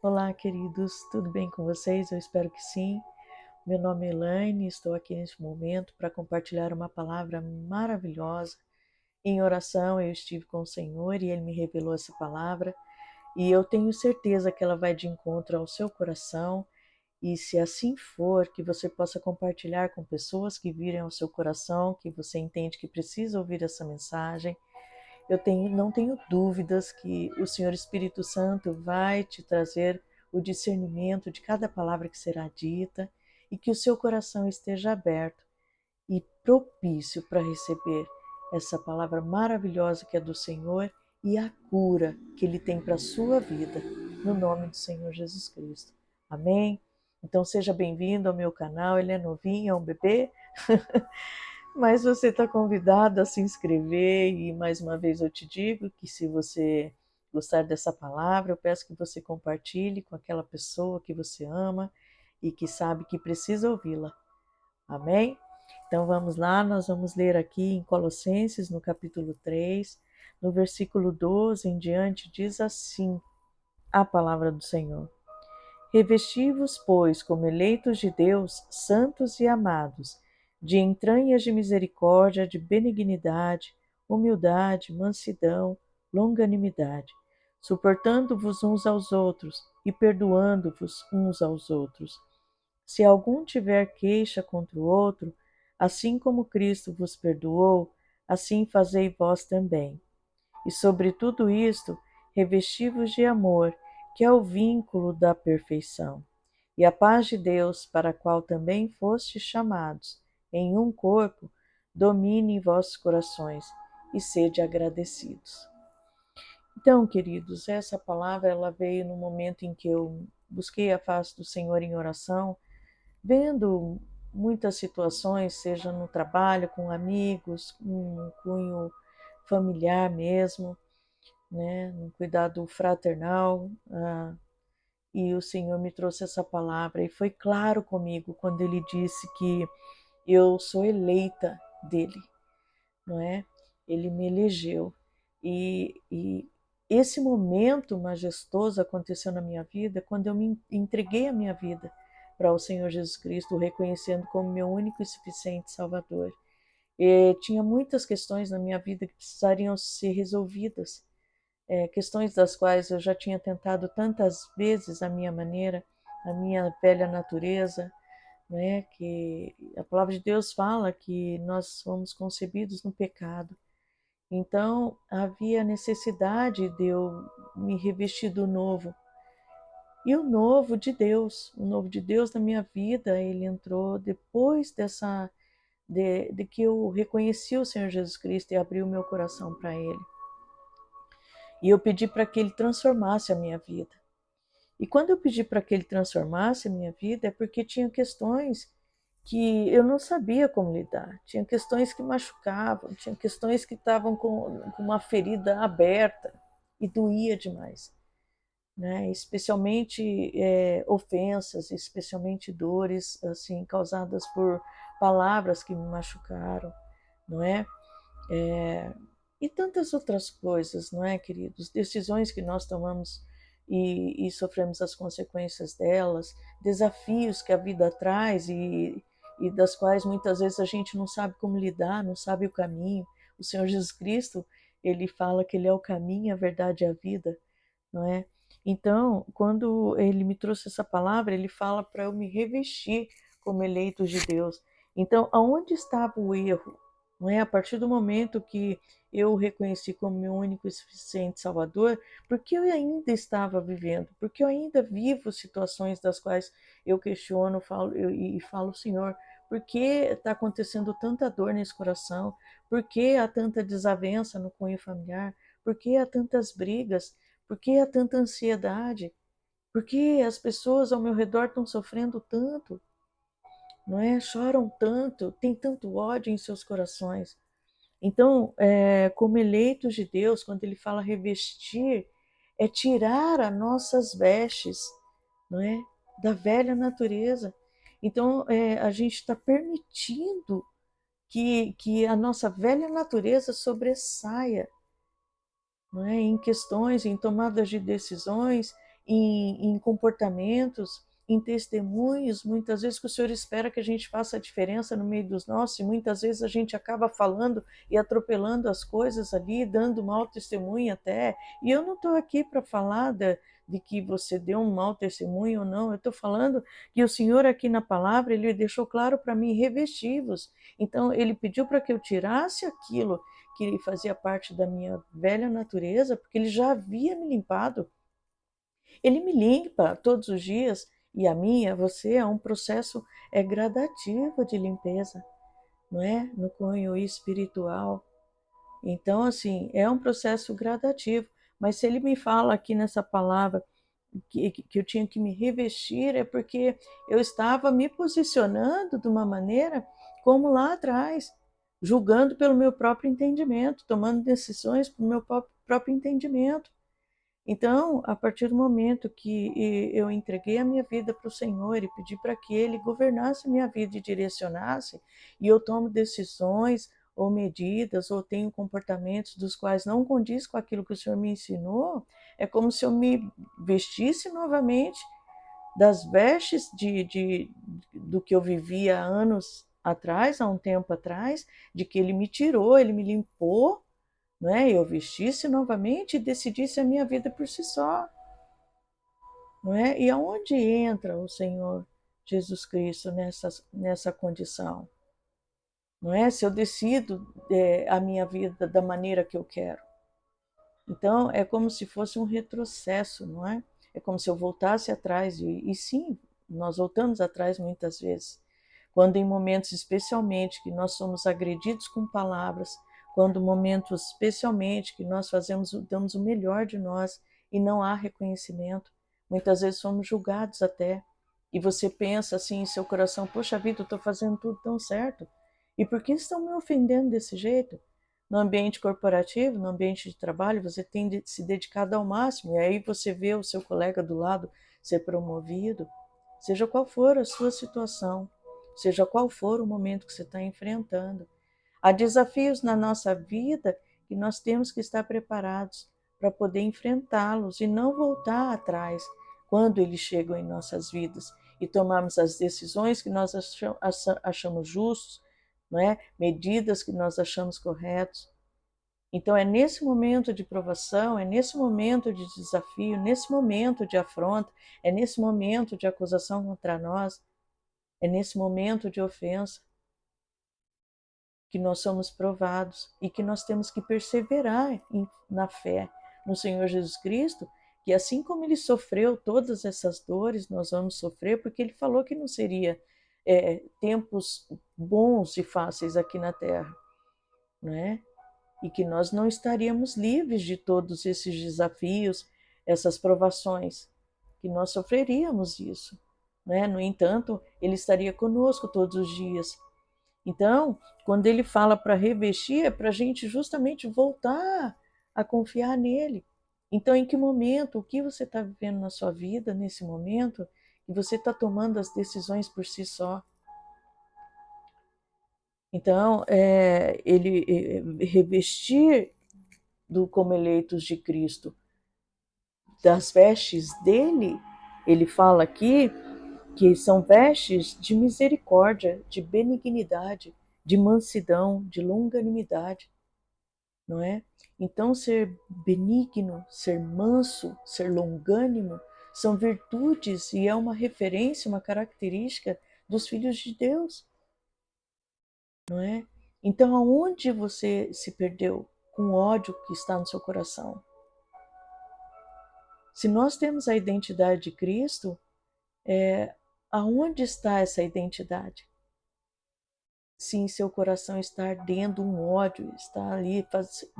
Olá, queridos, tudo bem com vocês? Eu espero que sim. Meu nome é Elaine e estou aqui neste momento para compartilhar uma palavra maravilhosa. Em oração, eu estive com o Senhor e Ele me revelou essa palavra e eu tenho certeza que ela vai de encontro ao seu coração. E se assim for, que você possa compartilhar com pessoas que virem ao seu coração, que você entende que precisa ouvir essa mensagem. Não tenho dúvidas que o Senhor Espírito Santo vai te trazer o discernimento de cada palavra que será dita e que o seu coração esteja aberto e propício para receber essa palavra maravilhosa que é do Senhor e a cura que Ele tem para a sua vida, no nome do Senhor Jesus Cristo. Amém? Então seja bem-vindo ao meu canal, ele é novinho, é um bebê, mas você está convidado a se inscrever e mais uma vez eu te digo que se você gostar dessa palavra, eu peço que você compartilhe com aquela pessoa que você ama e que sabe que precisa ouvi-la. Amém? Então vamos lá, nós vamos ler aqui em Colossenses, no capítulo 3, no versículo 12 em diante, diz assim a palavra do Senhor. Revesti-vos, pois, como eleitos de Deus, santos e amados, de entranhas de misericórdia, de benignidade, humildade, mansidão, longanimidade, suportando-vos uns aos outros e perdoando-vos uns aos outros. Se algum tiver queixa contra o outro, assim como Cristo vos perdoou, assim fazei vós também. E sobre tudo isto, revesti-vos de amor, que é o vínculo da perfeição. E a paz de Deus, para a qual também fostes chamados, em um corpo, domine em vossos corações, e sede agradecidos. Então, queridos, essa palavra ela veio no momento em que eu busquei a face do Senhor em oração, vendo muitas situações, seja no trabalho, com amigos, com um cunho familiar mesmo, né, no cuidado fraternal, e o Senhor me trouxe essa palavra e foi claro comigo quando Ele disse que eu sou eleita dele, não é? Ele me elegeu e esse momento majestoso aconteceu na minha vida quando eu me entreguei a minha vida para o Senhor Jesus Cristo, o reconhecendo como meu único e suficiente Salvador. E tinha muitas questões na minha vida que precisariam ser resolvidas, questões das quais eu já tinha tentado tantas vezes à minha maneira, a minha velha natureza, né? Que a palavra de Deus fala que nós fomos concebidos no pecado. Então havia necessidade de eu me revestir do novo. E o novo de Deus na minha vida, ele entrou depois de que eu reconheci o Senhor Jesus Cristo e abri o meu coração para Ele. E eu pedi para que Ele transformasse a minha vida. E quando eu pedi para que Ele transformasse a minha vida, é porque tinha questões que eu não sabia como lidar. Tinha questões que machucavam, tinha questões que estavam com uma ferida aberta e doía demais, né? Especialmente ofensas, especialmente dores assim causadas por palavras que me machucaram, não é? E tantas outras coisas, não é, queridos? Decisões que nós tomamos e sofremos as consequências delas, desafios que a vida traz e das quais muitas vezes a gente não sabe como lidar, não sabe o caminho. O Senhor Jesus Cristo, ele fala que ele é o caminho, a verdade e a vida, não é? Então, quando ele me trouxe essa palavra, ele fala para eu me revestir como eleito de Deus. Então, aonde estava o erro? Não é? A partir do momento que eu o reconheci como meu único e suficiente Salvador, porque eu ainda estava vivendo, porque eu ainda vivo situações das quais eu questiono e falo, Senhor, por que está acontecendo tanta dor nesse coração? Por que há tanta desavença no cunho familiar? Por que há tantas brigas? Por que há tanta ansiedade? Por que as pessoas ao meu redor estão sofrendo tanto? Não é? Choram tanto, tem tanto ódio em seus corações. Então, como eleitos de Deus, quando ele fala revestir, é tirar as nossas vestes, não é? Da velha natureza. Então, a gente está permitindo que a nossa velha natureza sobressaia, não é? Em questões, em tomadas de decisões, em comportamentos, em testemunhos, muitas vezes que o Senhor espera que a gente faça a diferença no meio dos nossos, e muitas vezes a gente acaba falando e atropelando as coisas ali, dando mau testemunho até. E eu não estou aqui para falar de que você deu um mau testemunho ou não, eu estou falando que o Senhor aqui na palavra, Ele deixou claro para mim, revesti-vos. Então, Ele pediu para que eu tirasse aquilo que fazia parte da minha velha natureza, porque Ele já havia me limpado. Ele me limpa todos os dias, e a minha, você, é um processo gradativo de limpeza, não é? No cunho espiritual. Então, assim, é um processo gradativo. Mas se ele me fala aqui nessa palavra que eu tinha que me revestir, é porque eu estava me posicionando de uma maneira como lá atrás, julgando pelo meu próprio entendimento, tomando decisões pelo meu próprio entendimento. Então, a partir do momento que eu entreguei a minha vida para o Senhor e pedi para que Ele governasse a minha vida e direcionasse, e eu tomo decisões ou medidas ou tenho comportamentos dos quais não condiz com aquilo que o Senhor me ensinou, é como se eu me vestisse novamente das vestes do que eu vivia há anos atrás, há um tempo atrás, de que Ele me tirou, Ele me limpou, não é? Eu vestisse novamente e decidisse a minha vida por si só, não é? E aonde entra o Senhor Jesus Cristo nessa condição, não é? Se eu decido a minha vida da maneira que eu quero, então é como se fosse um retrocesso, não é? É como se eu voltasse atrás e sim, nós voltamos atrás muitas vezes, quando em momentos especialmente que nós somos agredidos com palavras, quando momentos especialmente que nós damos o melhor de nós e não há reconhecimento, muitas vezes somos julgados até, e você pensa assim em seu coração, poxa vida, eu estou fazendo tudo tão certo, e por que estão me ofendendo desse jeito? No ambiente corporativo, no ambiente de trabalho, você tem de se dedicado ao máximo, e aí você vê o seu colega do lado ser promovido, seja qual for a sua situação, seja qual for o momento que você está enfrentando. Há desafios na nossa vida que nós temos que estar preparados para poder enfrentá-los e não voltar atrás quando eles chegam em nossas vidas e tomarmos as decisões que nós achamos justos, não é? Medidas que nós achamos corretos. Então é nesse momento de provação, é nesse momento de desafio, nesse momento de afronta, é nesse momento de acusação contra nós, é nesse momento de ofensa que nós somos provados e que nós temos que perseverar na fé no Senhor Jesus Cristo, que assim como ele sofreu todas essas dores, nós vamos sofrer, porque ele falou que não seria tempos bons e fáceis aqui na terra, não é? E que nós não estaríamos livres de todos esses desafios, essas provações, que nós sofreríamos isso, né? No entanto, ele estaria conosco todos os dias. Então, quando ele fala para revestir, é para a gente justamente voltar a confiar nele. Então, em que momento, o que você está vivendo na sua vida nesse momento, e você está tomando as decisões por si só? Então, ele revestir como eleitos de Cristo, das vestes dele, ele fala aqui que são vestes de misericórdia, de benignidade, de mansidão, de longanimidade, não é? Então, ser benigno, ser manso, ser longânimo, são virtudes e é uma referência, uma característica dos filhos de Deus, não é? Então, aonde você se perdeu com o ódio que está no seu coração? Se nós temos a identidade de Cristo, aonde está essa identidade? Se em seu coração está ardendo um ódio, está ali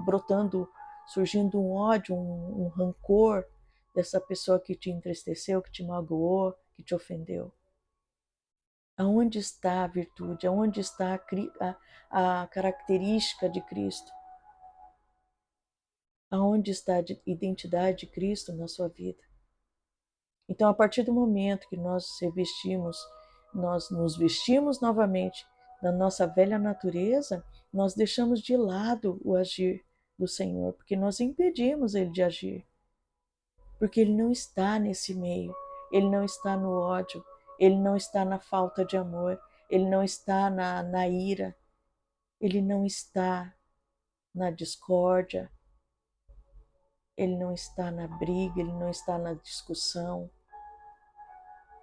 brotando, surgindo um ódio, um rancor dessa pessoa que te entristeceu, que te magoou, que te ofendeu. Aonde está a virtude? Aonde está a característica de Cristo? Aonde está a identidade de Cristo na sua vida? Então, a partir do momento que nós nos vestimos novamente da nossa velha natureza, nós deixamos de lado o agir do Senhor, porque nós impedimos Ele de agir. porque ele não está nesse meio, ele não está no ódio, ele não está na falta de amor, ele não está na ira, ele não está na discórdia, ele não está na briga, ele não está na discussão.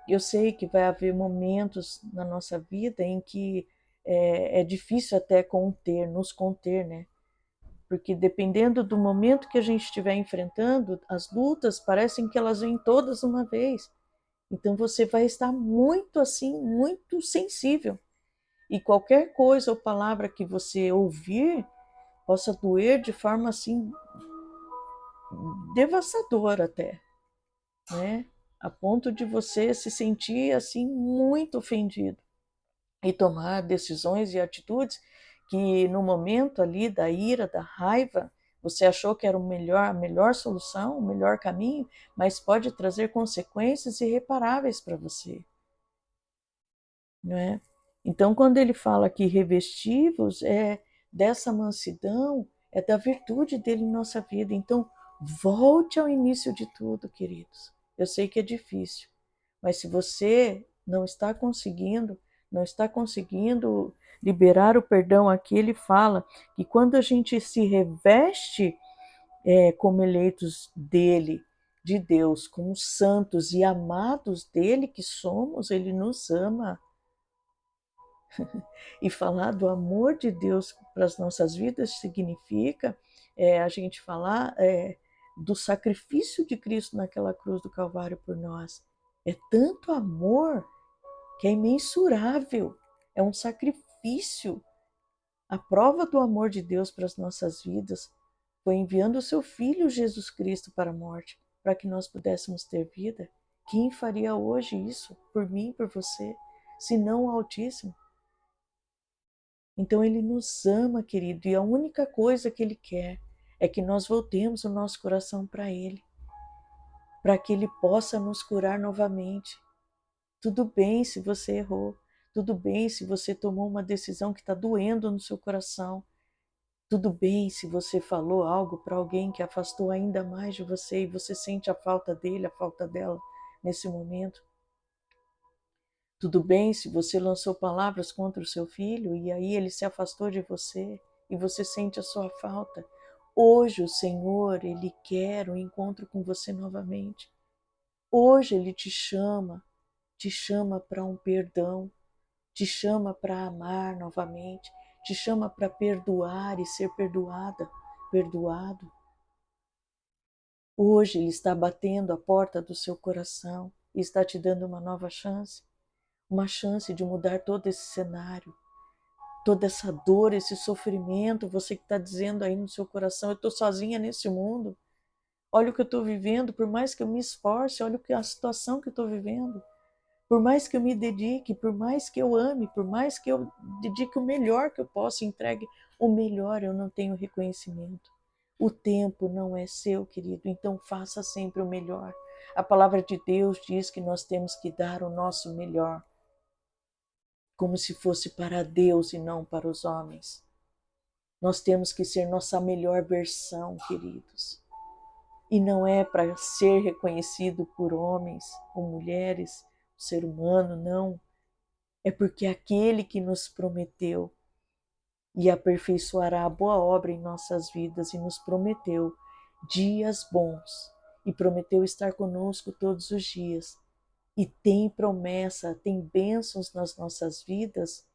Eu sei que vai haver momentos na nossa vida em que é difícil até nos conter, né? Porque dependendo do momento que a gente estiver enfrentando, as lutas parecem que elas vêm todas uma vez. Então você vai estar muito assim, muito sensível. E qualquer coisa ou palavra que você ouvir possa doer de forma assim devastadora até, né? A ponto de você se sentir assim muito ofendido e tomar decisões e atitudes que no momento ali da ira, da raiva, você achou que era a melhor solução, o melhor caminho, mas pode trazer consequências irreparáveis para você, não é? Então, quando ele fala que revestivos é dessa mansidão, é da virtude dele em nossa vida. Então, volte ao início de tudo, queridos. Eu sei que é difícil, mas se você não está conseguindo liberar o perdão aqui, ele fala que quando a gente se reveste como eleitos dele, de Deus, como santos e amados dele que somos, ele nos ama. E falar do amor de Deus para as nossas vidas significa a gente falar do sacrifício de Cristo naquela cruz do Calvário por nós. É tanto amor que é imensurável, é um sacrifício. A prova do amor de Deus para as nossas vidas foi enviando o seu Filho Jesus Cristo para a morte, para que nós pudéssemos ter vida. Quem faria hoje isso por mim, por você, se não o Altíssimo? Então ele nos ama, querido, e a única coisa que ele quer é que nós voltemos o nosso coração para ele, para que ele possa nos curar novamente. Tudo bem se você errou, tudo bem se você tomou uma decisão que está doendo no seu coração, tudo bem se você falou algo para alguém que afastou ainda mais de você e você sente a falta dele, a falta dela nesse momento. Tudo bem se você lançou palavras contra o seu filho e aí ele se afastou de você e você sente a sua falta. Hoje o Senhor, Ele quer um encontro com você novamente. Hoje Ele te chama para um perdão, te chama para amar novamente, te chama para perdoar e ser perdoada, perdoado. Hoje Ele está batendo a porta do seu coração e está te dando uma chance de mudar todo esse cenário, toda essa dor, esse sofrimento. Você que está dizendo aí no seu coração, eu estou sozinha nesse mundo, olha o que eu estou vivendo, por mais que eu me esforce, olha a situação que eu estou vivendo, por mais que eu me dedique, por mais que eu ame, por mais que eu dedique o melhor que eu possa, entregue o melhor, eu não tenho reconhecimento. O tempo não é seu, querido, então faça sempre o melhor. A palavra de Deus diz que nós temos que dar o nosso melhor, como se fosse para Deus e não para os homens. Nós temos que ser nossa melhor versão, queridos. E não é para ser reconhecido por homens ou mulheres, o ser humano, não. É porque aquele que nos prometeu e aperfeiçoará a boa obra em nossas vidas e nos prometeu dias bons e prometeu estar conosco todos os dias e tem promessa, tem bênçãos nas nossas vidas.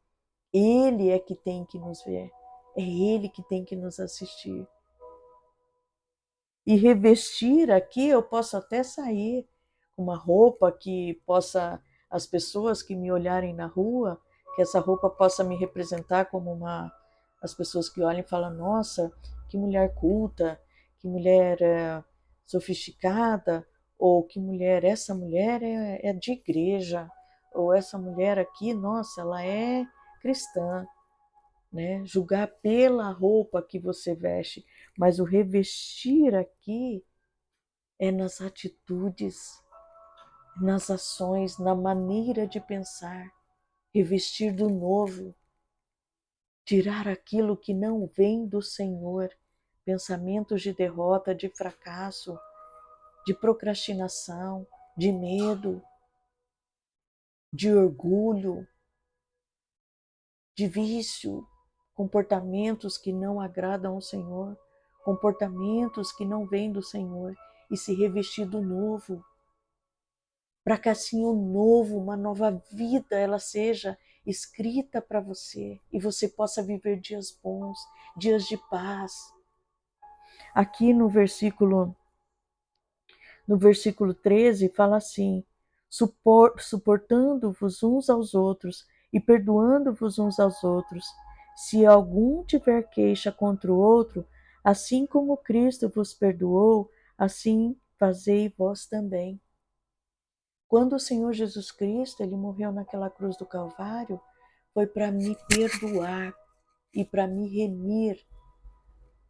Ele é que tem que nos ver, é Ele que tem que nos assistir. E revestir aqui, eu posso até sair com uma roupa que possa, as pessoas que me olharem na rua, que essa roupa possa me representar como as pessoas que olham e falam, nossa, que mulher culta, que mulher sofisticada, ou que mulher, essa mulher é de igreja, ou essa mulher aqui, nossa, ela é cristã, né? Julgar pela roupa que você veste, mas o revestir aqui é nas atitudes, nas ações, na maneira de pensar, revestir do novo, tirar aquilo que não vem do Senhor, pensamentos de derrota, de fracasso, de procrastinação, de medo, de orgulho, de vício, comportamentos que não agradam ao Senhor, comportamentos que não vêm do Senhor, e se revestir do novo, para que assim o novo, uma nova vida, ela seja escrita para você e você possa viver dias bons, dias de paz. Aqui no versículo 13 fala assim: suportando-vos uns aos outros e perdoando-vos uns aos outros. Se algum tiver queixa contra o outro, assim como Cristo vos perdoou, assim fazei vós também. Quando o Senhor Jesus Cristo ele morreu naquela cruz do Calvário, foi para me perdoar e para me remir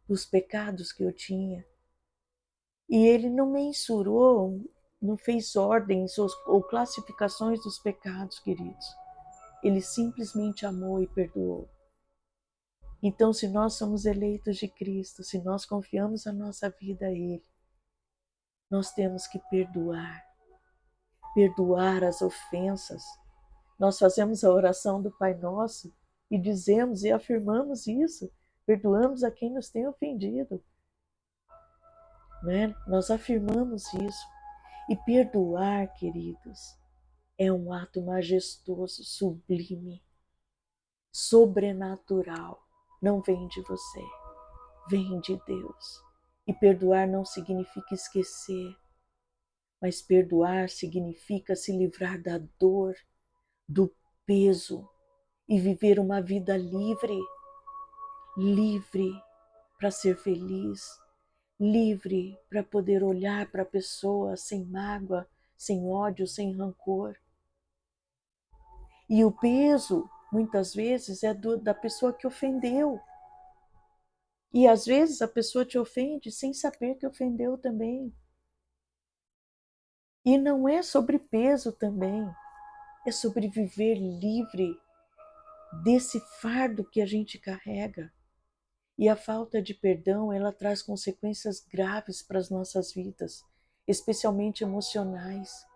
dos pecados que eu tinha. E ele não mensurou, não fez ordens ou classificações dos pecados, queridos. Ele simplesmente amou e perdoou. Então, se nós somos eleitos de Cristo, se nós confiamos a nossa vida a Ele, nós temos que perdoar as ofensas. Nós fazemos a oração do Pai Nosso e dizemos e afirmamos isso. Perdoamos a quem nos tem ofendido. Né? Nós afirmamos isso. E perdoar, queridos, é um ato majestoso, sublime, sobrenatural. Não vem de você, vem de Deus. E perdoar não significa esquecer, mas perdoar significa se livrar da dor, do peso e viver uma vida livre, livre para ser feliz, livre para poder olhar para a pessoa sem mágoa, sem ódio, sem rancor. E o peso, muitas vezes, é da pessoa que ofendeu. E às vezes a pessoa te ofende sem saber que ofendeu também. E não é sobre peso também, é sobre viver livre desse fardo que a gente carrega. E a falta de perdão, ela traz consequências graves para as nossas vidas, especialmente emocionais.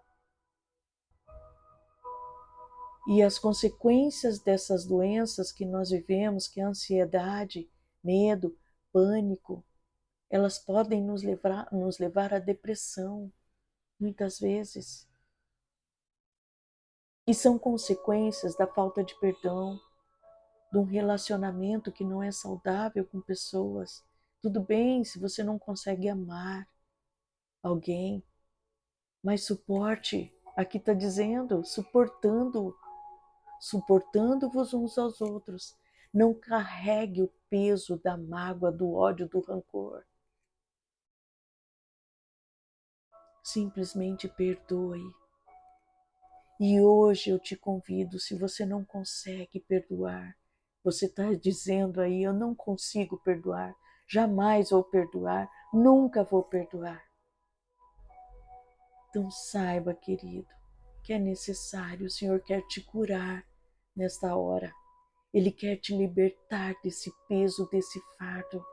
E as consequências dessas doenças que nós vivemos, que é a ansiedade, medo, pânico, elas podem nos levar à depressão, muitas vezes. E são consequências da falta de perdão, de um relacionamento que não é saudável com pessoas. Tudo bem se você não consegue amar alguém, mas suporte. Aqui está dizendo, suportando-vos uns aos outros. Não carregue o peso da mágoa, do ódio, do rancor. Simplesmente perdoe. E hoje eu te convido, se você não consegue perdoar, você está dizendo aí, eu não consigo perdoar, jamais vou perdoar, nunca vou perdoar. Então saiba, querido, que é necessário, o Senhor quer te curar nesta hora. Ele quer te libertar desse peso, desse fardo,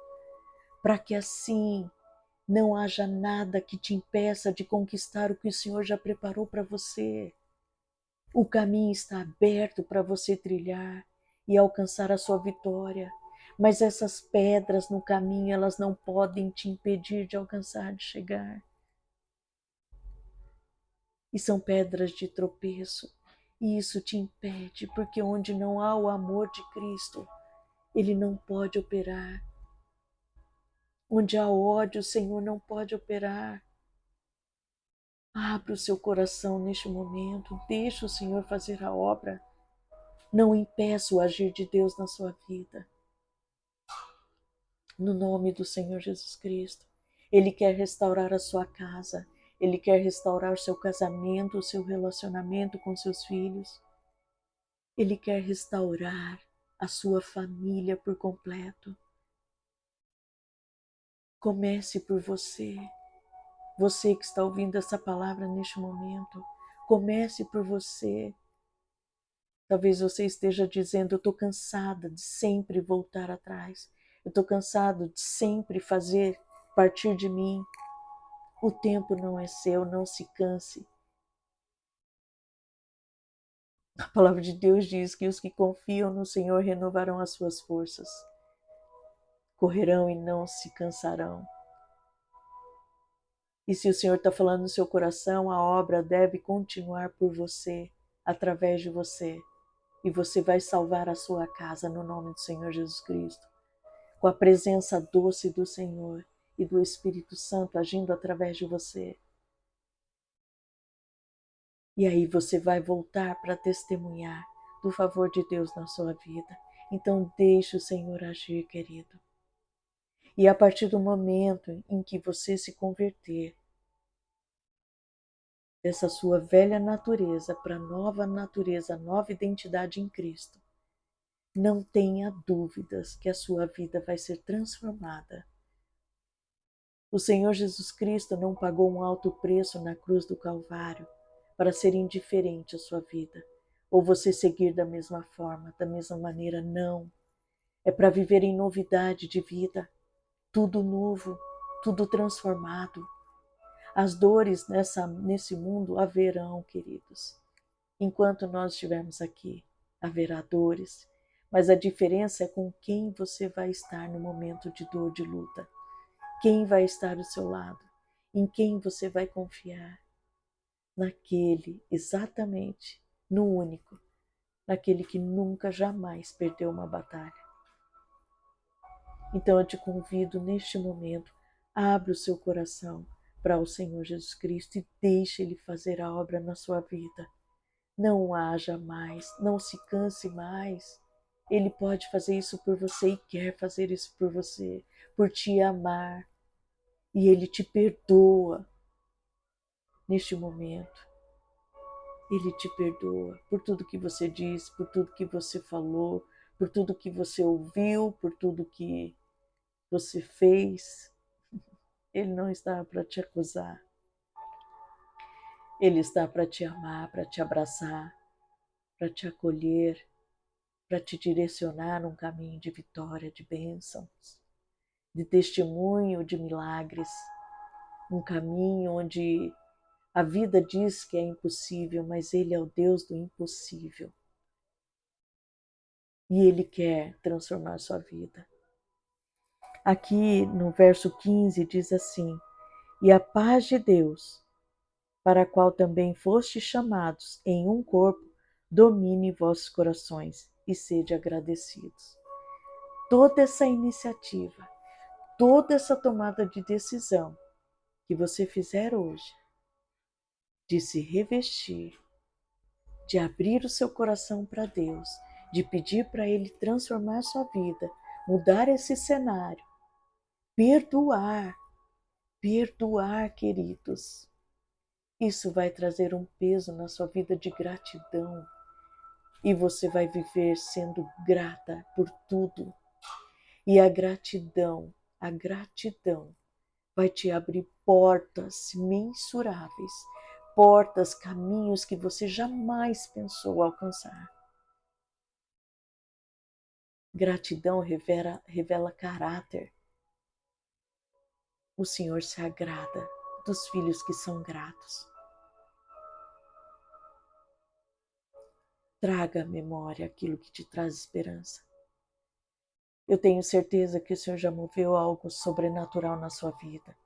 para que assim não haja nada que te impeça de conquistar o que o Senhor já preparou para você. O caminho está aberto para você trilhar e alcançar a sua vitória. Mas essas pedras no caminho, elas não podem te impedir de alcançar, de chegar. E são pedras de tropeço. E isso te impede, porque onde não há o amor de Cristo, Ele não pode operar. Onde há ódio, o Senhor não pode operar. Abra o seu coração neste momento, deixe o Senhor fazer a obra. Não impeça o agir de Deus na sua vida. No nome do Senhor Jesus Cristo. Ele quer restaurar a sua casa. Ele quer restaurar o seu casamento, o seu relacionamento com seus filhos. Ele quer restaurar a sua família por completo. Comece por você. Você que está ouvindo essa palavra neste momento. Comece por você. Talvez você esteja dizendo, eu estou cansada de sempre voltar atrás. Eu estou cansado de sempre fazer partir de mim. O tempo não é seu, não se canse. A palavra de Deus diz que os que confiam no Senhor renovarão as suas forças, correrão e não se cansarão. E se o Senhor está falando no seu coração, a obra deve continuar por você, através de você. E você vai salvar a sua casa no nome do Senhor Jesus Cristo, com a presença doce do Senhor e do Espírito Santo agindo através de você. E aí você vai voltar para testemunhar do favor de Deus na sua vida. Então deixe o Senhor agir, querido. E a partir do momento em que você se converter dessa sua velha natureza para a nova natureza, nova identidade em Cristo, não tenha dúvidas que a sua vida vai ser transformada. O Senhor Jesus Cristo não pagou um alto preço na cruz do Calvário para ser indiferente à sua vida, ou você seguir da mesma forma, da mesma maneira, não. É para viver em novidade de vida, tudo novo, tudo transformado. As dores nesse mundo haverão, queridos. Enquanto nós estivermos aqui, haverá dores, mas a diferença é com quem você vai estar no momento de dor, de luta. Quem vai estar do seu lado? Em quem você vai confiar? Naquele, exatamente, no único, naquele que nunca, jamais perdeu uma batalha. Então eu te convido neste momento, abra o seu coração para o Senhor Jesus Cristo e deixe Ele fazer a obra na sua vida. Não haja mais, não se canse mais. Ele pode fazer isso por você e quer fazer isso por você, por te amar. E Ele te perdoa neste momento. Ele te perdoa por tudo que você disse, por tudo que você falou, por tudo que você ouviu, por tudo que você fez. Ele não está para te acusar. Ele está para te amar, para te abraçar, para te acolher, para te direcionar num caminho de vitória, de bênçãos, de testemunho, de milagres, um caminho onde a vida diz que é impossível, mas Ele é o Deus do impossível. E Ele quer transformar sua vida. Aqui no verso 15 diz assim: E a paz de Deus, para a qual também fostes chamados em um corpo, domine vossos corações e sede agradecidos. Toda essa iniciativa, toda essa tomada de decisão que você fizer hoje, de se revestir, de abrir o seu coração para Deus, de pedir para Ele transformar sua vida, mudar esse cenário, perdoar, queridos. Isso vai trazer um peso na sua vida de gratidão e você vai viver sendo grata por tudo. E a gratidão vai te abrir portas mensuráveis, portas, caminhos que você jamais pensou alcançar. Gratidão revela caráter. O Senhor se agrada dos filhos que são gratos. Traga à memória aquilo que te traz esperança. Eu tenho certeza que o Senhor já moveu algo sobrenatural na sua vida.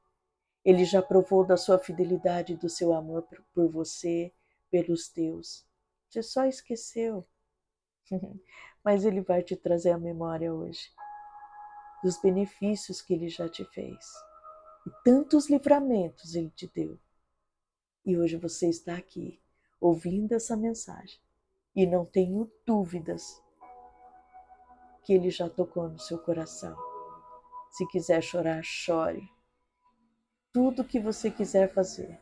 Ele já provou da sua fidelidade e do seu amor por você, pelos teus. Você só esqueceu. Mas Ele vai te trazer à memória hoje dos benefícios que Ele já te fez. E tantos livramentos Ele te deu. E hoje você está aqui, ouvindo essa mensagem. E não tenho dúvidas que Ele já tocou no seu coração. Se quiser chorar, chore. Tudo que você quiser fazer,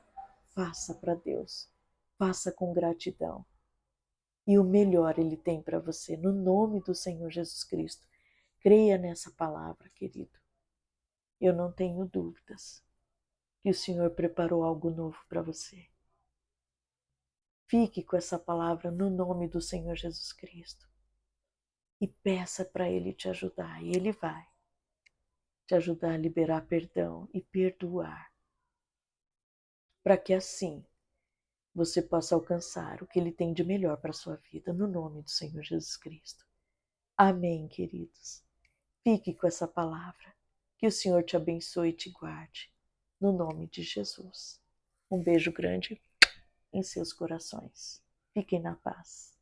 faça para Deus. Faça com gratidão. E o melhor Ele tem para você, no nome do Senhor Jesus Cristo. Creia nessa palavra, querido. Eu não tenho dúvidas que o Senhor preparou algo novo para você. Fique com essa palavra no nome do Senhor Jesus Cristo. E peça para Ele te ajudar. E Ele vai te ajudar a liberar perdão e perdoar. para que assim você possa alcançar o que Ele tem de melhor para a sua vida, no nome do Senhor Jesus Cristo. Amém, queridos. Fique com essa palavra. Que o Senhor te abençoe e te guarde, no nome de Jesus. Um beijo grande em seus corações. Fiquem na paz.